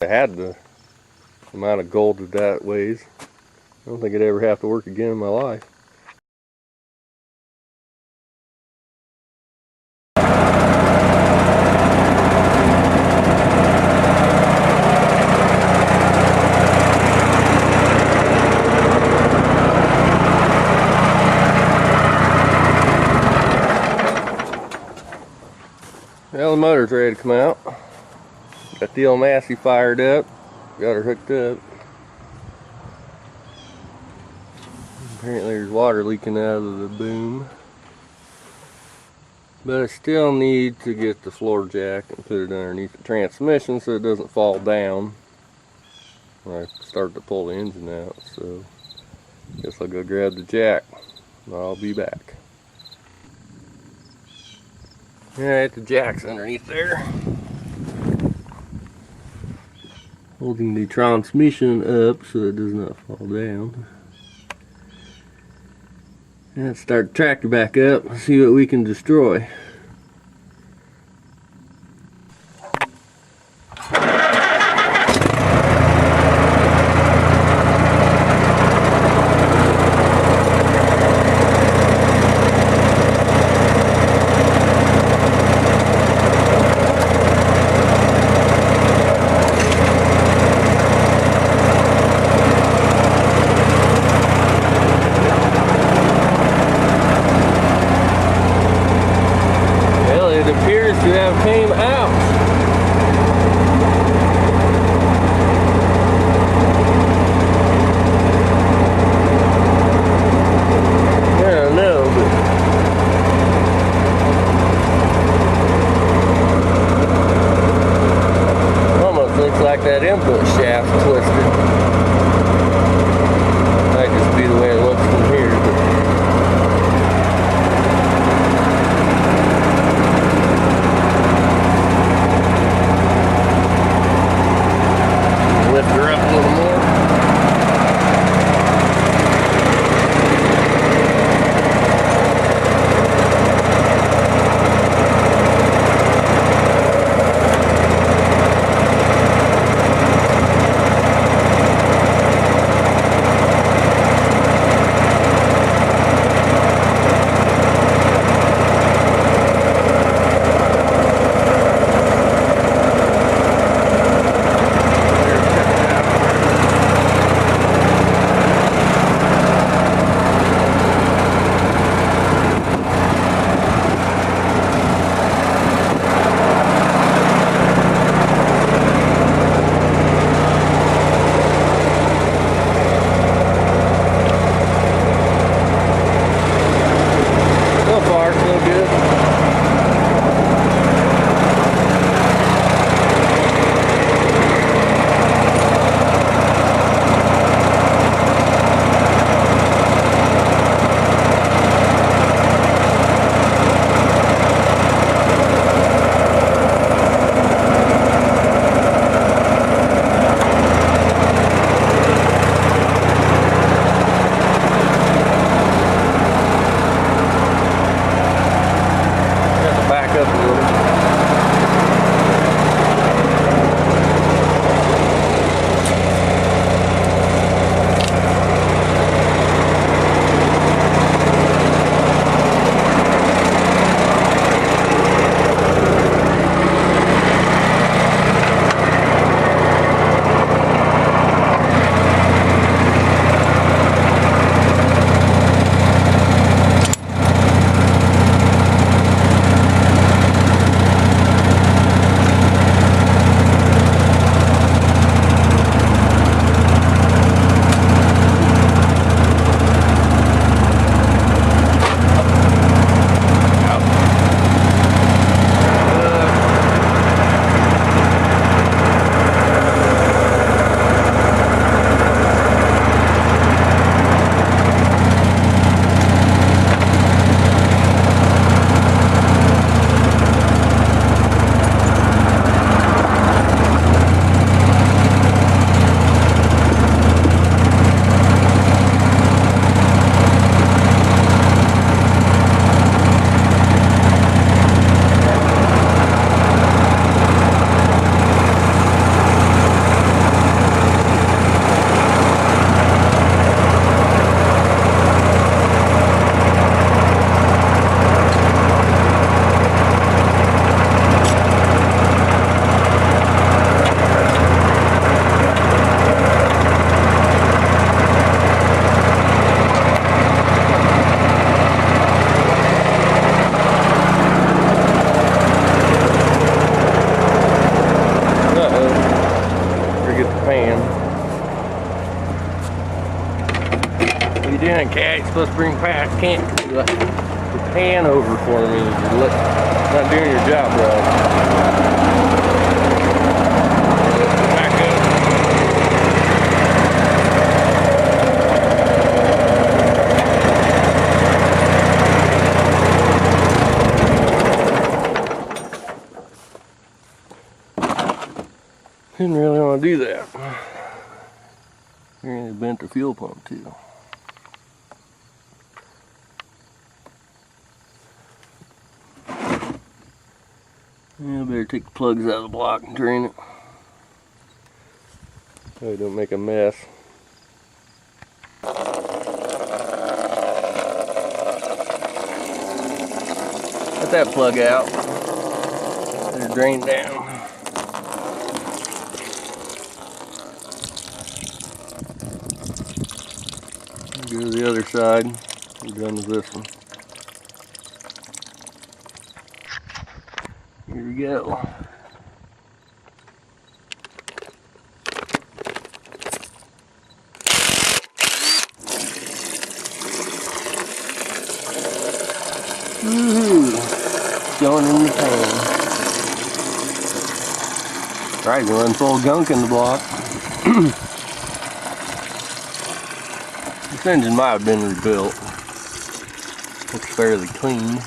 I had the amount of gold that weighs. I don't think I'd ever have to work again in my life. Well, the motor's ready to come out. Got the old Massey fired up. Got her hooked up. Apparently there's water leaking out of the boom. But I still need to get the floor jack and put it underneath the transmission so it doesn't fall down when I start to pull the engine out. So I guess I'll go grab the jack and I'll be back. Alright, the jack's underneath there, holding the transmission up so it does not fall down. And let's start the tractor back up and see what we can destroy. Came out. I don't know, but almost looks like that input shaft twisted. Might just be the way it looks from here, but lift her up a little more. pan. What are you doing, cat? You're supposed to bring the pan over for me. You're not doing your job right. Back up. Didn't really want to do that. Here, they bent the fuel pump too. Yeah, better take the plugs out of the block and drain it. So you don't make a mess. Let that plug out. Let it drain down. Go to the other side. We're done with this one. Here we go. Woohoo! Going in the pan. Right, we run full gunk in the block. This engine might have been rebuilt. Looks fairly clean.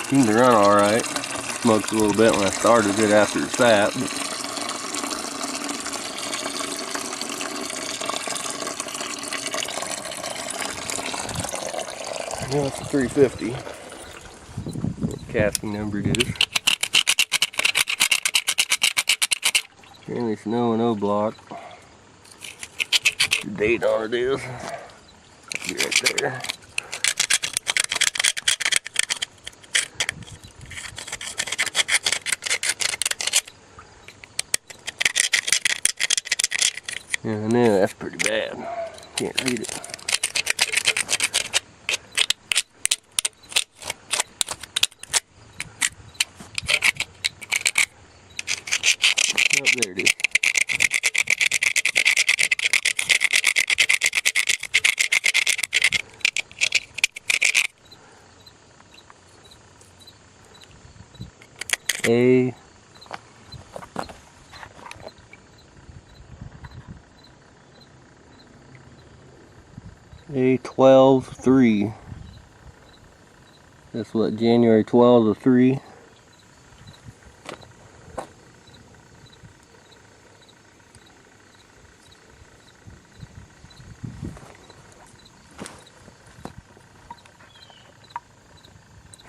Seemed to run alright. Smoked a little bit when I started it after it sat. Yeah, it's a 350. What casting number it is. Apparently it's an O&O block. The date on it is. Be right there. Yeah, no, that's pretty bad. Can't read it. Oh, there it is. A12-3. That's what, January 12th of 3.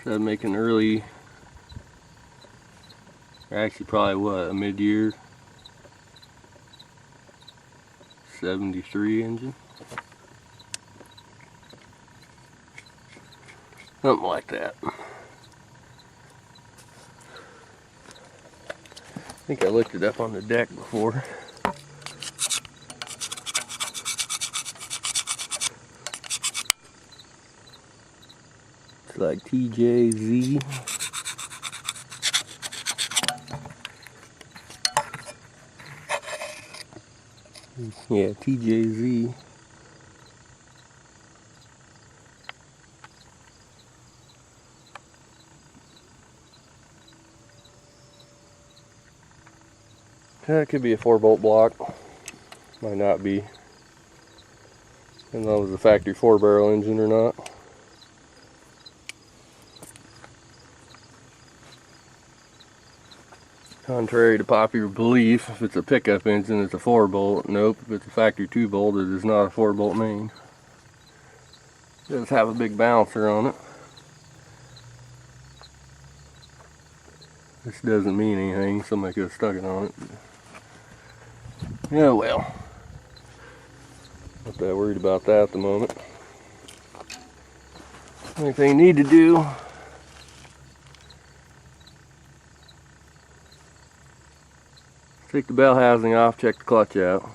So I'd make an early, or actually probably what, a mid-year 73 engine. Something like that. I think I looked it up on the deck before. It's like TJZ. Yeah, TJZ. It could be a 4-bolt block. Might not be. Depends on if it was a factory 4-barrel engine or not. Contrary to popular belief, if it's a pickup engine, it's a 4-bolt. Nope, if it's a factory 2-bolt, it is not a 4-bolt main. It does have a big bouncer on it. This doesn't mean anything. Somebody could have stuck it on it. Yeah, well. Not that worried about that at the moment. Only thing you need to do take the bell housing off, check the clutch out.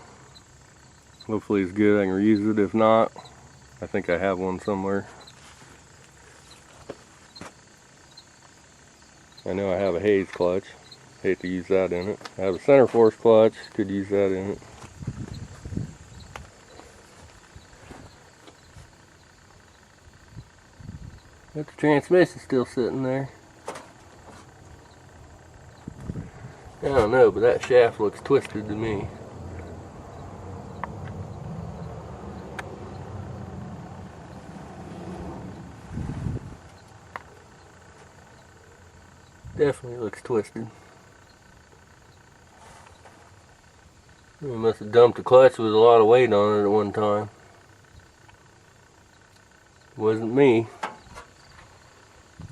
Hopefully it's good, I can reuse it. If not, I think I have one somewhere. I know I have a Hayes clutch, hate to use that in it. I have a center force clutch, could use that in it. But the transmission's still sitting there. I don't know, but that shaft looks twisted to me. Definitely looks twisted. We must have dumped the clutch with a lot of weight on it at one time. It wasn't me.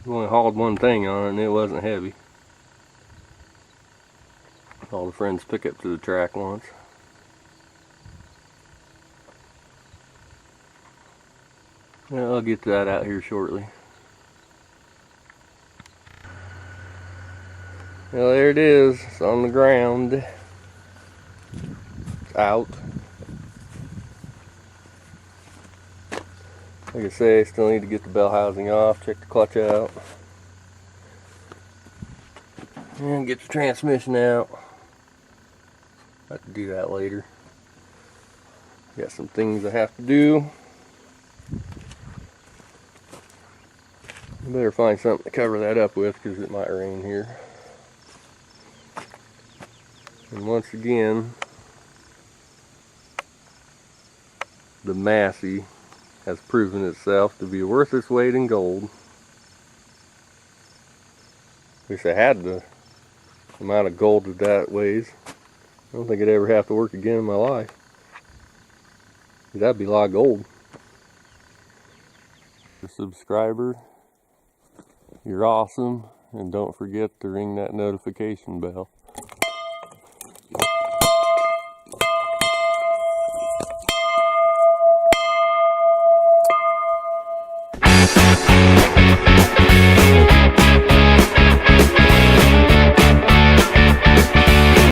We only hauled one thing on it and it wasn't heavy. Hauled a friend's pickup to the track once. Well, I'll get to that out here shortly. Well, there it is. It's on the ground. It's out. Like I say, I still need to get the bell housing off, check the clutch out, and get the transmission out. I have to do that later. Got some things I have to do. I better find something to cover that up with because it might rain here. And once again, the Massey has proven itself to be worth its weight in gold. Wish I had the amount of gold that weighs. I don't think I'd ever have to work again in my life. That'd be a lot of gold. Subscriber, you're awesome, and don't forget to ring that notification bell.